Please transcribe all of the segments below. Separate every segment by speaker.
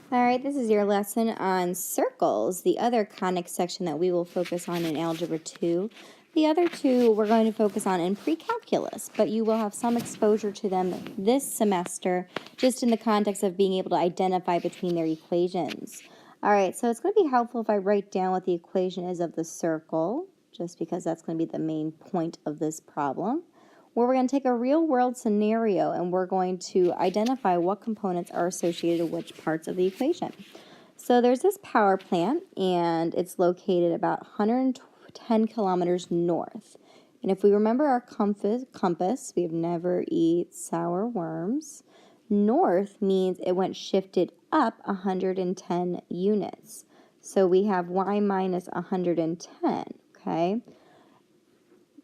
Speaker 1: All right, this is your lesson on circles, the other conic section that we will focus on in Algebra 2. The other two we're going to focus on in pre-calculus, but you will have some exposure to them this semester just in the context of being able to identify between their equations. All right, so it's going to be helpful if I write down what the equation is of the circle, just because that's going to be the main point of this problem, where we're going to take a real-world scenario and we're going to identify what components are associated with which parts of the equation. So there's this power plant, and it's located about 110 kilometers north. And if we remember our compass, we have never eat sour worms. North means it went shifted up 110 units. So we have y minus 110, okay,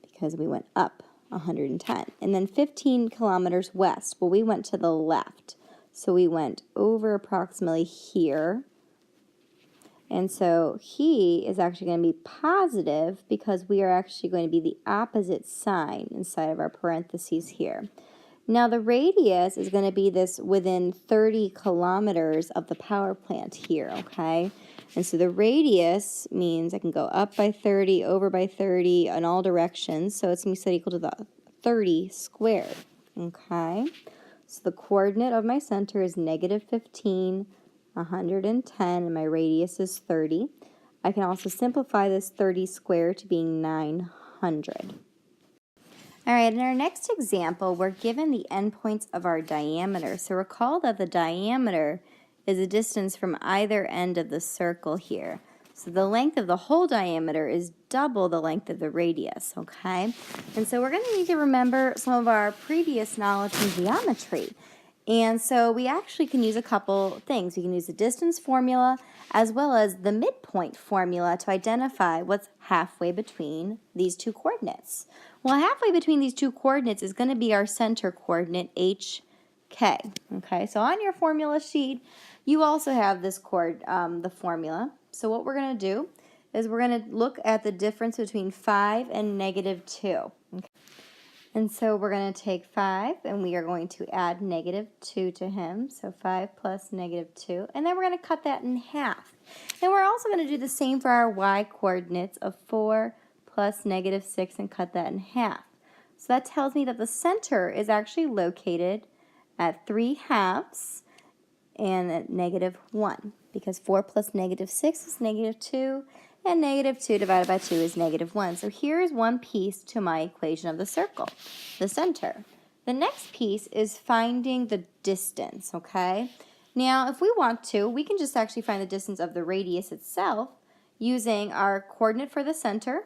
Speaker 1: because we went up 110. And then 15 kilometers west. Well, we went to the left. So we went over approximately here. And so he is actually going to be positive because we are actually going to be the opposite sign inside of our parentheses here. Now the radius is going to be this within 30 kilometers of the power plant here, okay? And so the radius means I can go up by 30, over by 30 in all directions. So it's going to be set equal to the 30 squared, okay? So the coordinate of my center is negative 15, 110, and my radius is 30. I can also simplify this 30 squared to being 900. All right, in our next example, we're given the endpoints of our diameter. So recall that the diameter is a distance from either end of the circle here. So the length of the whole diameter is double the length of the radius, okay? And so we're going to need to remember some of our previous knowledge in geometry. And so we actually can use a couple things. We can use the distance formula as well as the midpoint formula to identify what's halfway between these two coordinates. Well, halfway between these two coordinates is going to be our center coordinate, HK. Okay, so on your formula sheet, you also have this the formula. So what we're going to do is we're going to look at the difference between 5 and negative 2. Okay. And so we're going to take 5 and we are going to add negative 2 to him. So 5 plus negative 2. And then we're going to cut that in half. And we're also going to do the same for our y coordinates of 4 plus negative 6 and cut that in half. So that tells me that the center is actually located at 3 halves and at negative 1. Because 4 plus negative 6 is negative 2. And negative 2 divided by 2 is negative 1. So here is one piece to my equation of the circle, the center. The next piece is finding the distance, okay? Now, if we want to, we can just actually find the distance of the radius itself using our coordinate for the center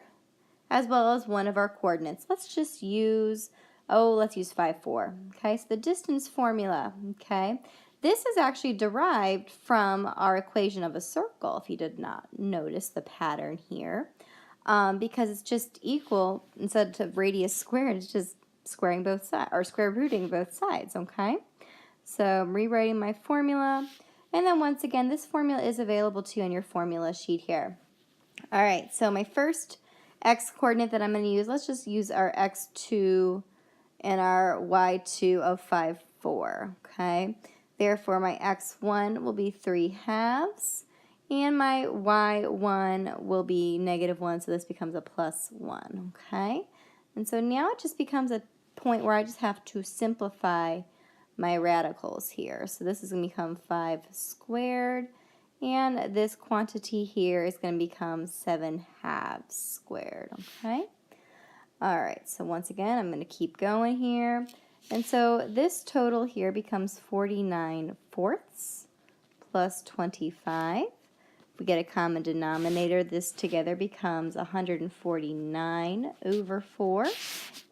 Speaker 1: as well as one of our coordinates. Let's just use, let's use 5, 4. Okay, so the distance formula, okay? This is actually derived from our equation of a circle, if you did not notice the pattern here, because it's just equal, instead of radius squared, it's just squaring both sides, or square rooting both sides, okay? So I'm rewriting my formula, and then once again, this formula is available to you on your formula sheet here. All right, so my first x coordinate that I'm going to use, let's just use our x2 and our y2 of 5, 4, okay? Therefore, my x1 will be 3 halves, and my y1 will be negative 1, so this becomes a plus 1, okay? And so now it just becomes a point where I just have to simplify my radicals here. So this is going to become 5 squared, and this quantity here is going to become 7 halves squared, okay? All right, so once again, I'm going to keep going here. And so this total here becomes 49 fourths plus 25. If we get a common denominator, this together becomes 149 over 4.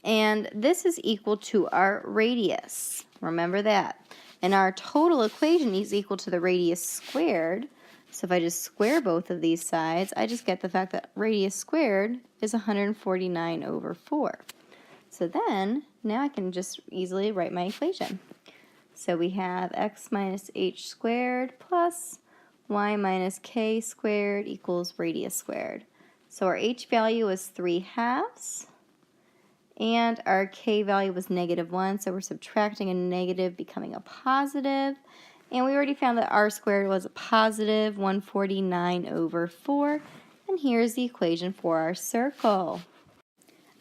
Speaker 1: And this is equal to our radius. Remember that. And our total equation is equal to the radius squared. So if I just square both of these sides, I just get the fact that radius squared is 149 over 4. So then, now I can just easily write my equation. So we have x minus h squared plus y minus k squared equals radius squared. So our h value is 3 halves, and our k value was negative 1, so we're subtracting a negative, becoming a positive, And we already found that r squared was a positive 149 over 4. And here's the equation for our circle.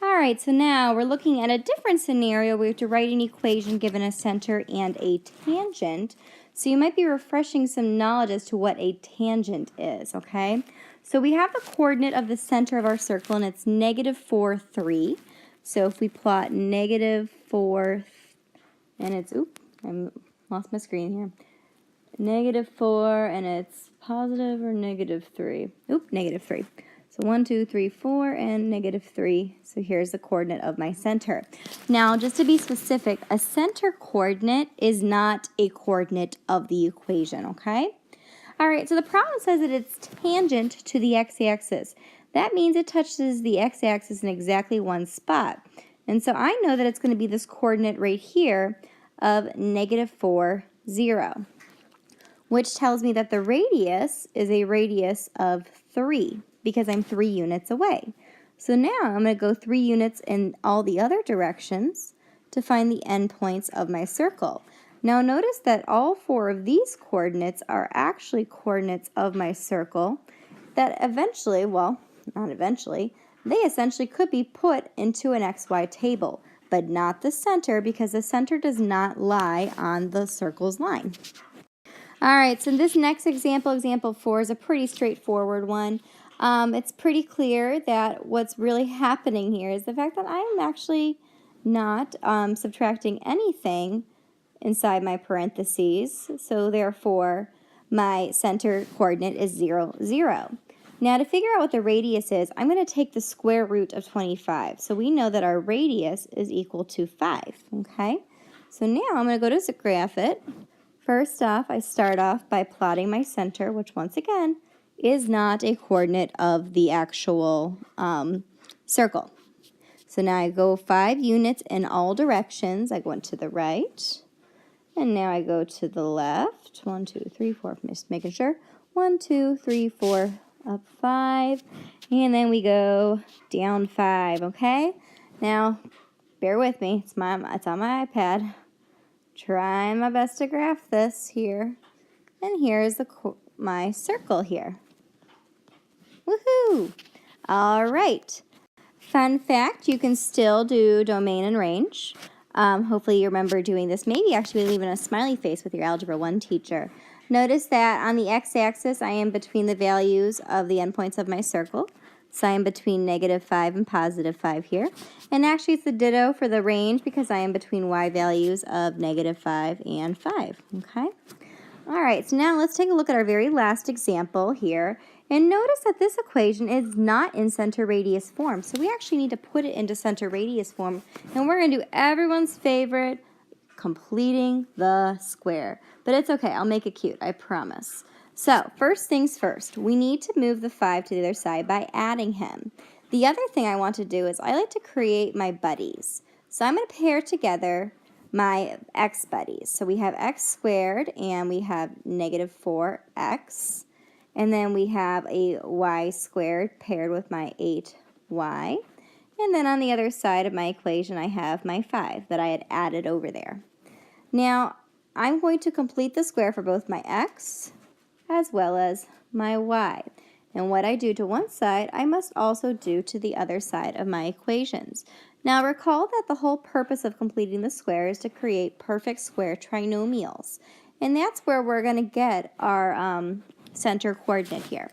Speaker 1: All right, so now we're looking at a different scenario. We have to write an equation given a center and a tangent. So you might be refreshing some knowledge as to what a tangent is, okay? So we have the coordinate of the center of our circle, and it's negative 4, 3. So if we plot negative 4, and it's, oops, I lost my screen here. Negative 4, and it's positive or negative 3. Oop, negative 3. So 1, 2, 3, 4, and negative 3. So here's the coordinate of my center. Now, just to be specific, a center coordinate is not a coordinate of the equation, okay? All right, so the problem says that it's tangent to the x-axis. That means it touches the x-axis in exactly one spot. And so I know that it's going to be this coordinate right here of negative 4, 0. Which tells me that the radius is a radius of 3 because I'm 3 units away. So now I'm going to go 3 units in all the other directions to find the endpoints of my circle. Now notice that all 4 of these coordinates are actually coordinates of my circle that eventually, well, not eventually, they essentially could be put into an XY table, but not the center because the center does not lie on the circle's line. All right, so this next example, example 4, is a pretty straightforward one. It's pretty clear that what's really happening here is the fact that I'm actually not subtracting anything inside my parentheses, so therefore my center coordinate is 0, 0. Now to figure out what the radius is, I'm going to take the square root of 25. So we know that our radius is equal to 5, okay? So now I'm going to go to graph it. First off, I start off by plotting my center, which once again is not a coordinate of the actual circle. So now I go 5 units in all directions. I went to the right, and now I go to the left. 1, 2, 3, 4, just making sure. 1, 2, 3, 4, up 5, and then we go down 5, okay? Now, bear with me. It's on my iPad. Trying my best to graph this here. And here's my circle here. Woohoo! All right. Fun fact, you can still do domain and range. Hopefully you remember doing this. Maybe actually leaving a smiley face with your Algebra 1 teacher. Notice that on the x-axis, I am between the values of the endpoints of my circle. So I am between negative 5 and positive 5 here. And actually it's the ditto for the range because I am between y values of negative 5 and 5, okay? All right, so now let's take a look at our very last example here. And notice that this equation is not in center radius form. So we actually need to put it into center radius form. And we're going to do everyone's favorite, completing the square. But it's okay, I'll make it cute, I promise. So, first things first, we need to move the 5 to the other side by adding him. The other thing I want to do is I like to create my buddies. So I'm going to pair together my x buddies. So we have x squared, and we have negative 4x. And then we have a y squared paired with my 8y. And then on the other side of my equation, I have my 5 that I had added over there. Now, I'm going to complete the square for both my x as well as my y. And what I do to one side, I must also do to the other side of my equations. Now recall that the whole purpose of completing the square is to create perfect square trinomials. And that's where we're going to get our center coordinate here.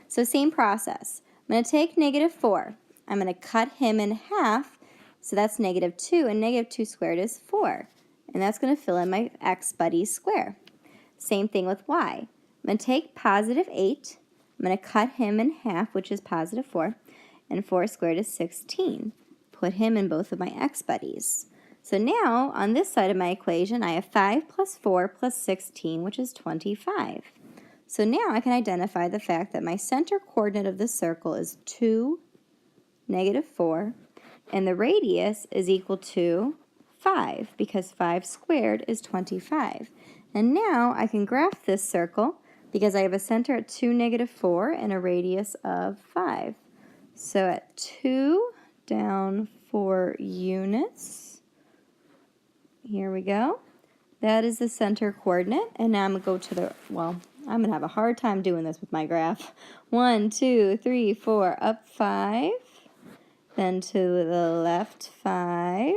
Speaker 1: So same process. I'm going to take negative 4. I'm going to cut him in half, so that's negative 2, and negative 2 squared is 4. And that's going to fill in my x buddy's square. Same thing with y. I'm going to take positive 8, I'm going to cut him in half, which is positive 4, and 4 squared is 16. Put him in both of my x buddies. So now, on this side of my equation, I have 5 plus 4 plus 16, which is 25. So now I can identify the fact that my center coordinate of the circle is 2, negative 4, and the radius is equal to 5, because 5 squared is 25. And now I can graph this circle because I have a center at 2, negative 4, and a radius of 5. So at 2, down 4 units, here we go, That is the center coordinate. And now I'm going to go to the, well, I'm going to have a hard time doing this with my graph. 1, 2, 3, 4, up 5. Then to the left 5.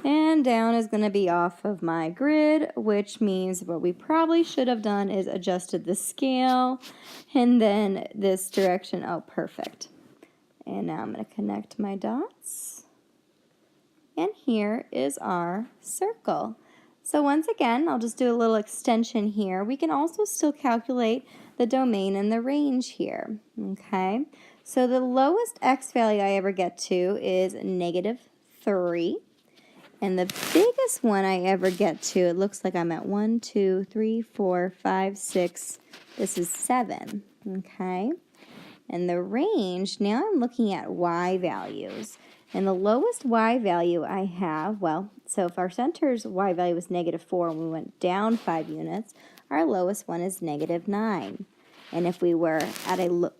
Speaker 1: And down is going to be off of my grid, which means what we probably should have done is adjusted the scale. And then this direction, oh, perfect. And now I'm going to connect my dots. And here is our circle. So once again, I'll just do a little extension here. We can also still calculate the domain and the range here, okay? So the lowest x value I ever get to is -3. And the biggest one I ever get to, it looks like I'm at 1, 2, 3, 4, 5, 6. This is 7, okay? And the range, now I'm looking at y values. And the lowest y value I have, well, so if our center's y value was -4 and we went down 5 units, our lowest one is -9. And if we were at a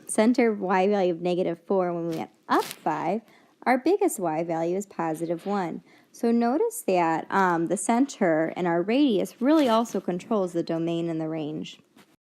Speaker 1: center y value of -4 when we went up 5, our biggest y value is +1. So notice that the center and our radius really also controls the domain and the range.